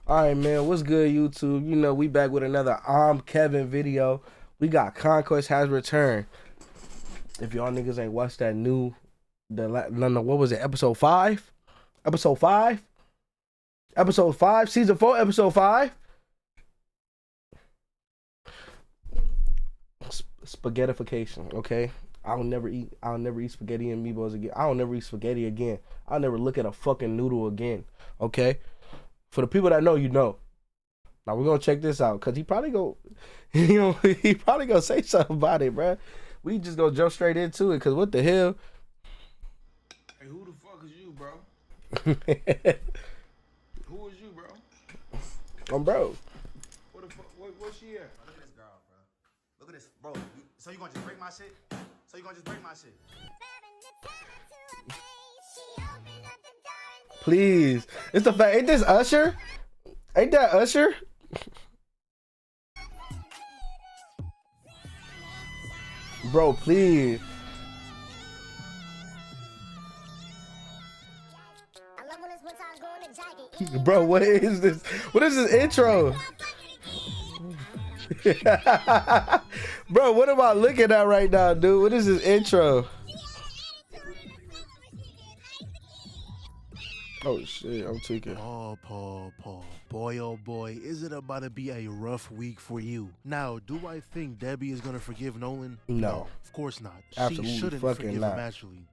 All right, man. What's good, YouTube? You know, we back with another Kevin video. We got Conquest has returned. If y'all niggas ain't watched that new, no, what was it? Episode 5? Episode 5? Episode 5? Season 4, episode 5? Spaghettification, okay? I'll never eat spaghetti and meatballs again. I'll never eat spaghetti again. I'll never look at a fucking noodle again, okay? For the people that know, you know. Now we're gonna check this out, cause he probably he probably gonna say something about it, bro. We just gonna jump straight into it, cause what the hell? Hey, who the fuck is you, bro? Who is you, bro? Bro. What the fuck? Where she at? Look at this girl, bro. Look at this, bro. So you gonna just break my shit? So you gonna just break my shit? Please, it's the fact. Ain't this Usher? Ain't that Usher? Bro, please. Bro, what is this? What is this intro? Bro, what am I looking at right now, dude? What is this intro? Oh shit, I'm tweaking. Paul. Boy, oh boy, is it about to be a rough week for you? Now, do I think Debbie is gonna forgive Nolan? No. Of course not. Absolutely she shouldn't fucking forgive not. him, actually.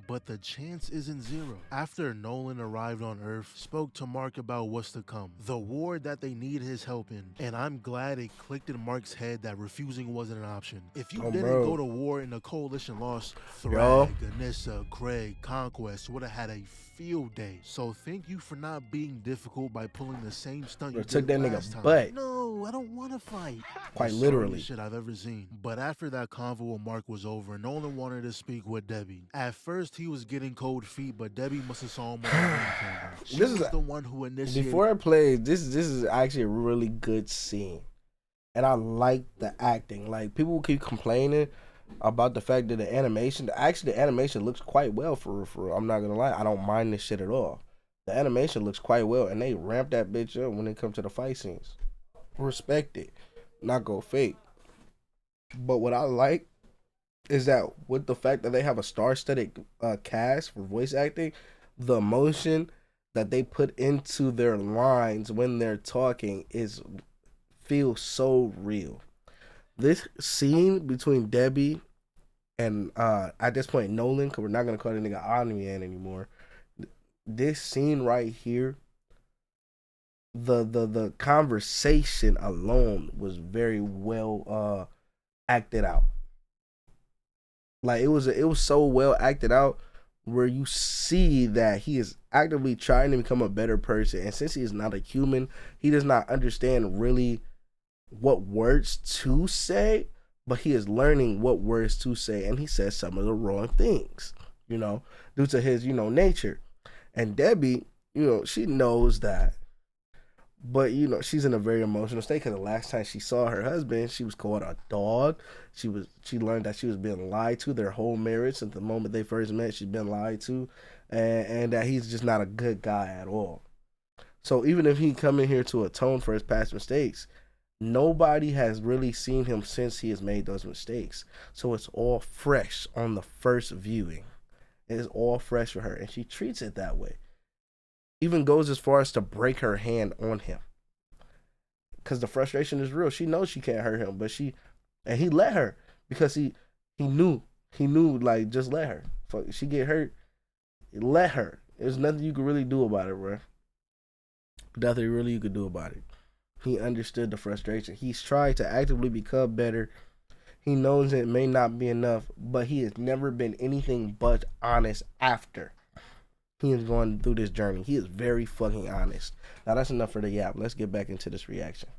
But the chance isn't zero. After Nolan arrived on Earth, spoke to Mark about what's to come, the war that they need his help in, and I'm glad it clicked in Mark's head that refusing wasn't an option. If you didn't go to war and the coalition lost, Thrag, Anissa, Craig, Conquest would have had a field day. So thank you for not being difficult by pulling the same stunt you took did that last nigga time. butt. No, I don't want to fight. Quite The literally. sorriest shit I've ever seen. But after that convo with Mark was over, Nolan wanted to speak with Debbie. At first, he was getting cold feet, but Debbie must have saw him on the camera. She This was is the one who initiated. Before I play, this is actually a really good scene, and I like the acting. Like, people keep complaining about the fact that the animation looks quite well for real. I'm not gonna lie, I don't mind this shit at all. The animation looks quite well, and they ramp that bitch up when it comes to the fight scenes. Respect it, not go fake. But what I like is that with the fact that they have a star-studded cast for voice acting, the emotion that they put into their lines when they're talking feels so real. This scene between Debbie and at this point Nolan, because we're not gonna call the nigga Omni-Man anymore. This scene right here, the conversation alone was very well acted out. Like, it was so well acted out, where you see that he is actively trying to become a better person, and since he is not a human, he does not understand really what words to say, but he is learning what words to say, and he says some of the wrong things, due to his, nature. And Debbie, she knows that, but she's in a very emotional state, because the last time she saw her husband, she was called a dog. She learned that she was being lied to their whole marriage. Since the moment they first met, she's been lied to, and that he's just not a good guy at all. So even if he come in here to atone for his past mistakes, nobody has really seen him since he has made those mistakes. So it's all fresh on the first viewing. It is all fresh for her, and she treats it that way. Even goes as far as to break her hand on him, because the frustration is real. She knows she can't hurt him, but he let her, because he knew like, just let her. Fuck, she get hurt, let her. There's nothing you could really do about it, bro. Nothing really you could do about it. He understood the frustration. He's tried to actively become better. He knows it may not be enough, but he has never been anything but honest after he is going through this journey. He is very fucking honest. Now that's enough for the yap. Let's get back into this reaction.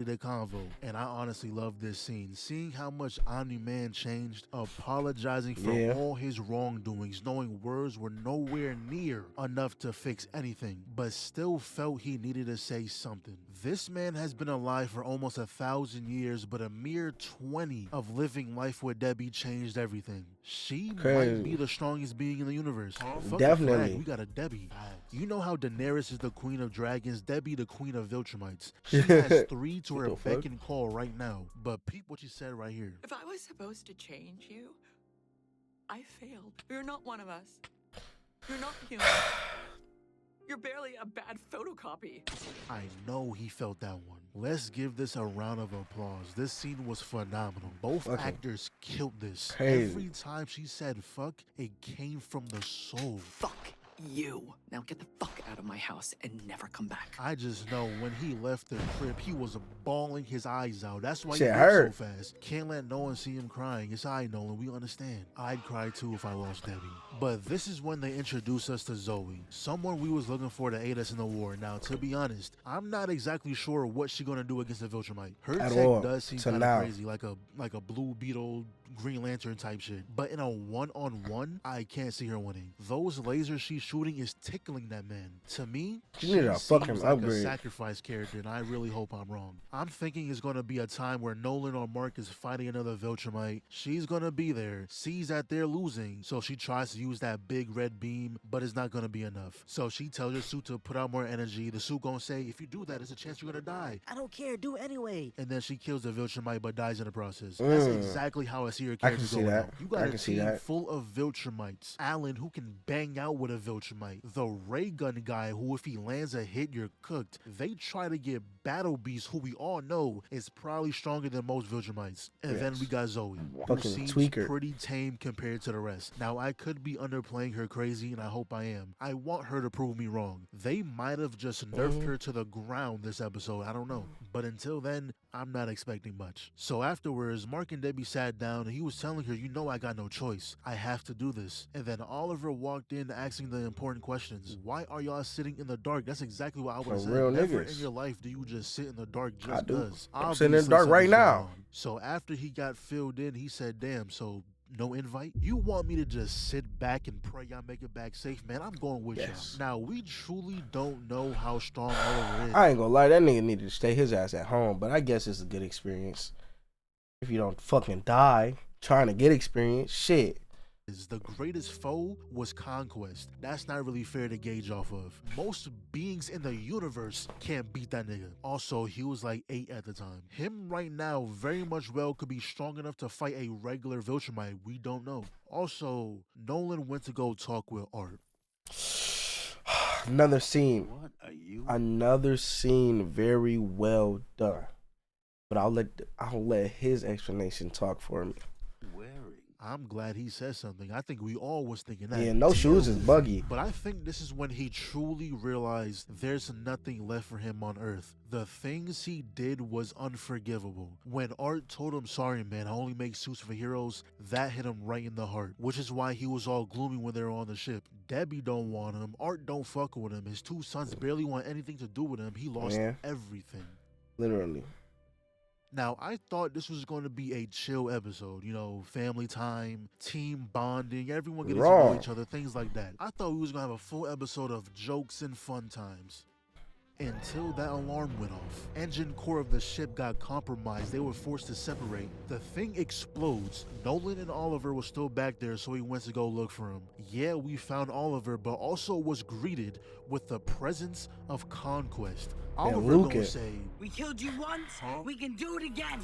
The convo, and I honestly love this scene. Seeing how much Omni-Man changed, apologizing for all his wrongdoings, knowing words were nowhere near enough to fix anything, but still felt he needed to say something. This man has been alive for almost 1,000 years, but a mere 20 of living life with Debbie changed everything. She might be the strongest being in the universe. Fuck Definitely. we got a Debbie. You know how Daenerys is the queen of dragons, Debbie the queen of Viltrumites. She has 3 to her the beck fuck? and call right now. But peep what she said right here. If I was supposed to change you, I failed. You're not one of us. You're not human. You're barely a bad photocopy. I know he felt that one. Let's give this a round of applause. This scene was phenomenal. Both Okay. actors killed this. Crazy. Every time she said fuck, it came from the soul. Fuck you. Now get the fuck out of my house and never come back. I just know when he left the crib, he was bawling his eyes out. That's why Shit he moved hurt. so fast. Can't let no one see him crying. It's all right, Nolan. We understand. I'd cry too if I lost Debbie. But this is when they introduce us to Zoe, someone we was looking for to aid us in the war. Now, to be honest, I'm not exactly sure what she's gonna do against the Viltrumite. Her At tech all, does seem to kind now. of crazy, like a Blue Beetle, Green Lantern type shit. But in a one-on-one, I can't see her winning. Those lasers she's shooting is tickling that man. To me, She need a fucking seems like a upgrade. sacrifice character, and I really hope I'm wrong. I'm thinking it's gonna be a time where Nolan or Mark is fighting another Viltrumite. She's gonna be there, sees that they're losing, so she tries to use that big red beam, but it's not gonna be enough. So she tells her suit to put out more energy. The suit gonna say, if you do that, there's a chance you're gonna die. I don't care, do it anyway. And then she kills the Viltrumite but dies in the process. That's exactly how I see her character see going that. out. You I got a can see team that. full of Viltrumites. Alan, who can bang out with a Viltrumite. The ray gun guy, who if he lands a hit, you're cooked. They try to get Battle Beast, who we all know is probably stronger than most Viltrumites. And then Yes. we got Zoe, who Fucking seems tweaker. pretty tame compared to the rest. Now, I could be underplaying her crazy, and I hope I am. I want her to prove me wrong. They might have just nerfed her to the ground this episode. I don't know. But until then, I'm not expecting much. So afterwards, Mark and Debbie sat down and he was telling her, you know I got no choice. I have to do this. And then Oliver walked in asking the important questions. Why are y'all sitting in the dark? That's exactly what I would have For said. real Never niggas. in your life do you just sit in the dark I just do. because. I'm sitting in the dark right now. So after he got filled in, he said, damn, so no invite? You want me to just sit back and pray y'all make it back safe? Man, I'm going with Yes. y'all. Now, we truly don't know how strong Oliver is. I ain't gonna lie, that nigga needed to stay his ass at home, but I guess it's a good experience. If you don't fucking die trying to get experience, shit. The greatest foe was Conquest. That's not really fair to gauge off of. Most beings in the universe can't beat that nigga. Also, he was like 8 at the time. Him right now very much well could be strong enough to fight a regular Viltrumite. We don't know. Also, Nolan went to go talk with Art. Another scene. What are you? Another scene very well done. But I'll let his explanation talk for me. wearing? I'm glad he said something. I think we all was thinking that. Yeah, no shoes is buggy. But I think this is when he truly realized there's nothing left for him on Earth. The things he did was unforgivable. When Art told him, sorry man, I only make suits for heroes, that hit him right in the heart. Which is why he was all gloomy when they were on the ship. Debbie don't want him. Art don't fuck with him. His 2 sons barely want anything to do with him. He lost Yeah. everything. Literally. Now, I thought this was going to be a chill episode, you know, family time, team bonding, everyone getting to know Wrong. each other, things like that. I thought we was going to have a full episode of jokes and fun times. Until that alarm went off. Engine core of the ship got compromised. They were forced to separate. The thing explodes. Nolan and Oliver were still back there, so he went to go look for him. Yeah, we found Oliver, but also was greeted with the presence of Conquest. Oliver gonna Luca. say, We killed you once, we can do it again.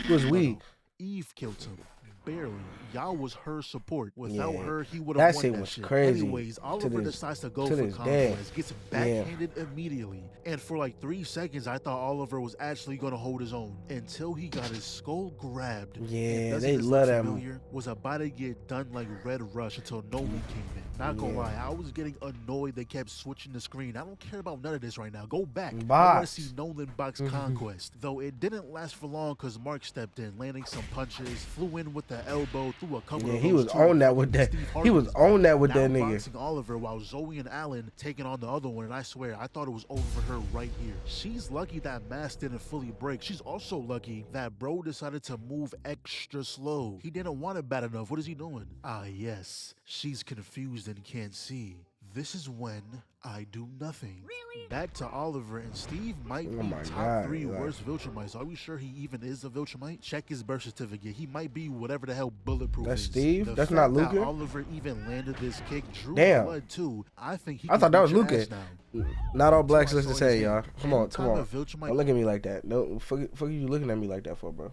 Who's we? Eve killed him. Barely. Y'all was her support. Without Yeah. her, he would That have won shit that was shit. crazy. Anyways, To Oliver this- decides to go to for this day. Conquest. Gets backhanded immediately. And for like 3 seconds, I thought Oliver was actually going to hold his own. Until he got his skull grabbed. And Yeah, doesn't they this love look that familiar? Was about to get done like Red Rush until Nolan came in. Not gonna Yeah. lie, I was getting annoyed they kept switching the screen. I don't care about none of this right now. Go back. I want to Box. see Nolan box Conquest. Though it didn't last for long because Mark stepped in, landing some punches, flew in with the elbow, threw a couple Yeah, of he those was too. on that with that. Steve He was Harvey's on that with that now nigga. boxing Oliver while Zoe and Alan taking on the other one, and I swear I thought it was over for her right here. She's lucky that mask didn't fully break. She's also lucky that bro decided to move extra slow. He didn't want it bad enough. What is he doing? Ah yes, she's confused and can't see. This is when I do nothing. Really? Back to Oliver, and Steve might Oh be my top God, 3 like- worst Viltrumites. Are we sure he even is a Viltrumite? Check his birth certificate. He might be whatever the hell bulletproof That's is. Steve? The That's fact not that Luca? Oliver even landed this kick drew Damn. blood too. I think he I can thought that was beat your Luca. ass now. Not all blacks So I look the saw his same, y'all. hand. Come on, Any come time on. a Viltrumite Don't look at me like that. No, fuck you looking at me like that for, bro.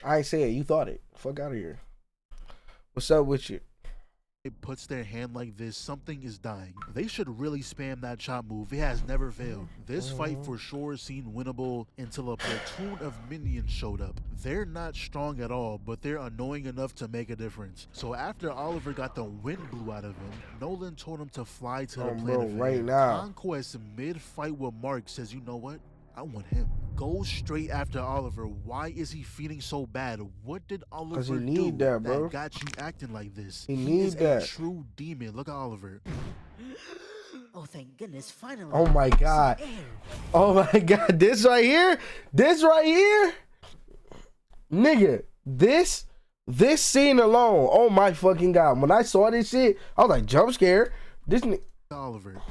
I ain't say it. You thought it. Fuck out of here. What's up with you? it puts their hand like this, something is dying. They should really spam that chop move. It has never failed. This fight for sure seemed winnable until a platoon of minions showed up. They're not strong at all, but they're annoying enough to make a difference. So after Oliver got the wind blew out of him, Nolan told him to fly to the planet bro, for right him. now. Conquest mid-fight with Mark says, you know what? I want him. Goes straight after Oliver. Why is he feeling so bad? What did Oliver he do need that, bro. got you acting like this? He is need that. a true demon. Look at Oliver. Oh, thank goodness, finally. Oh my God. Some air. Oh my God. This right here? This right here? Nigga, this scene alone, oh my fucking God. When I saw this shit, I was like, jump scare. This Oliver.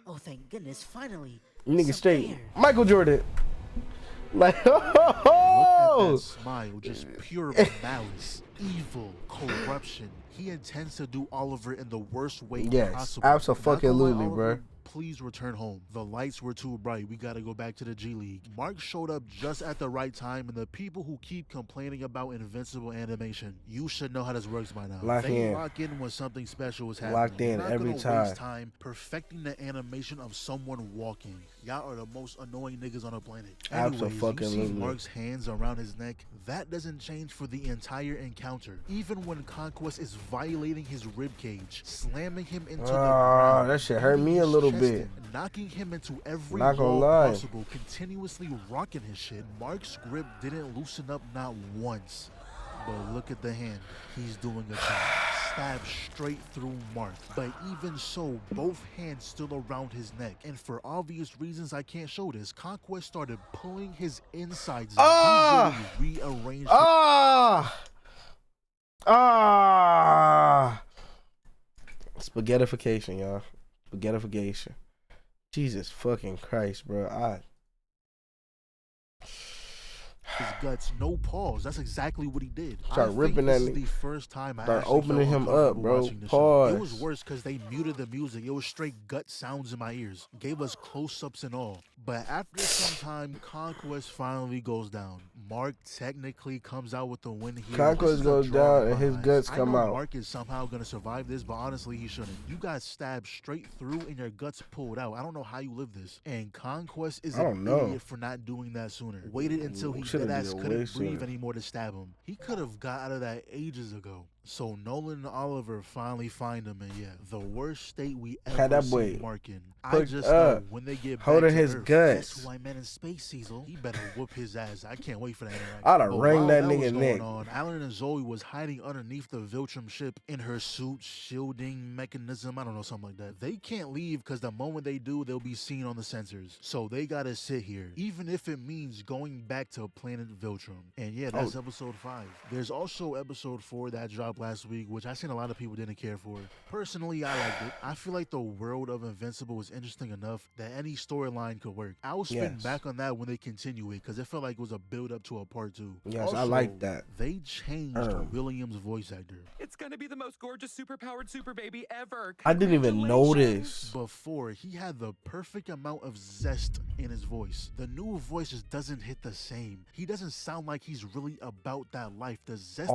Oh, thank goodness, finally. nigga Some straight. air. Michael Jordan. Like, Look at oh. that smile, just pure malice, evil, corruption. He intends to do Oliver in the worst way Yes, possible. abso-fucking-lutely, Not gonna lie, Oliver, bruh. please return home. The lights were too bright. We gotta go back to the G League. Mark showed up just at the right time, and the people who keep complaining about invincible animation, you should know how this works by now. Lock They in. lock in when something special is happening. Locked in You're not every gonna time. waste time perfecting the animation of someone walking. Y'all are the most annoying niggas on the planet. Anyways, you see Abso-fucking-lutely. Mark's hands around his neck. That doesn't change for the entire encounter. Even when Conquest is violating his ribcage, slamming him into the ground. That shit hurt beating me a his little chest bit. in, knocking him into every Not gonna wall lie. possible, continuously rocking his shit. Mark's grip didn't loosen up not once. But look at the hand. He's doing a job. Stab straight through Mark. But even so, both hands still around his neck. And for obvious reasons I can't show this, Conquest started pulling his insides out. Ah! He really rearranged Spaghettification, y'all. Spaghettification. Jesus fucking Christ, bro. his guts, no pause. That's exactly what he did. Start I ripping think this that is the first time I Start actually opening felt him up, uncomfortable bro. watching the show. Pause. It was worse because they muted the music. It was straight gut sounds in my ears. Gave us close-ups and all. But after some time, Conquest finally goes down. Mark technically comes out with the win here. Conquest This is a goes draw down in and my his eyes. guts I come know out. Mark is somehow gonna survive this, but honestly, he shouldn't. You got stabbed straight through and your guts pulled out. I don't know how you live this. And Conquest is I an don't know. idiot for not doing that sooner. Waited until he Should've deadass did it way couldn't breathe sooner. anymore to stab him. He could have got out of that ages ago. So Nolan and Oliver finally find him, and yeah, the worst state we ever Had that seen boy Mark in. I hooked just up, know when they get holding back to his Earth, guts. guess who I met in space, Cecil? He better whoop his ass. I can't wait for that interaction. I'd have But wrung while that was nigga going neck. on, Alan and Zoe was hiding underneath the Viltrum ship in her suit, shielding mechanism. I don't know, something like that. They can't leave because the moment they do, they'll be seen on the sensors. So they gotta sit here, even if it means going back to planet Viltrum. And yeah, that's episode 5. There's also episode 4 that dropped last week, which I seen a lot of people didn't care for. Personally, I liked it. I feel like the world of Invincible was interesting enough that any storyline could work. I'll spin Yes. back on that when they continue it because it felt like it was a build up to a part 2. Yes, I Also, like that. They changed William's voice actor. It's gonna be the most gorgeous, superpowered super baby ever. I didn't even Congratulations. notice. Before, he had the perfect amount of zest in his voice. The new voice just doesn't hit the same. He doesn't sound like he's really about that life. The zestiness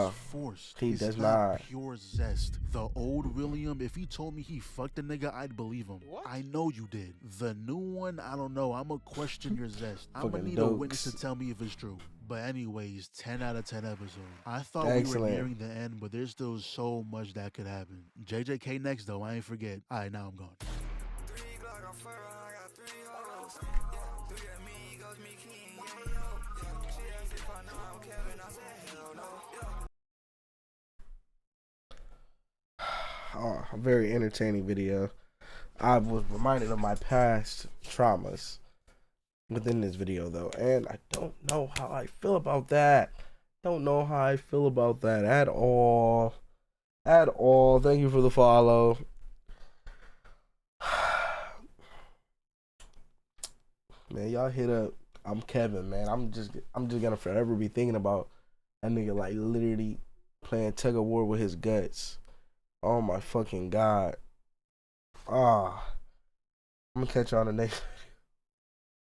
sounds forced. he It's does not not. pure zest. The old William, if he told me he fucked a nigga, I'd believe him. What? I know you did. The new one, I don't know. I'ma question your zest. I'ma Fucking need a witness to dokes. tell me if it's true. But anyways, 10 out of 10 episodes. I thought we were Excellent. nearing the end, but there's still so much that could happen. JJK next though, I ain't forget. Alright, now I'm gone. Oh, a very entertaining video. I was reminded of my past traumas within this video though, and I don't know how I feel about that. Don't know how I feel about that at all. At all. Thank you for the follow. Man, y'all hit up. I'm Kevin, man. I'm just gonna forever be thinking about that nigga like literally playing tug of war with his guts. Oh my fucking god. Ah. I'm gonna catch y'all on the next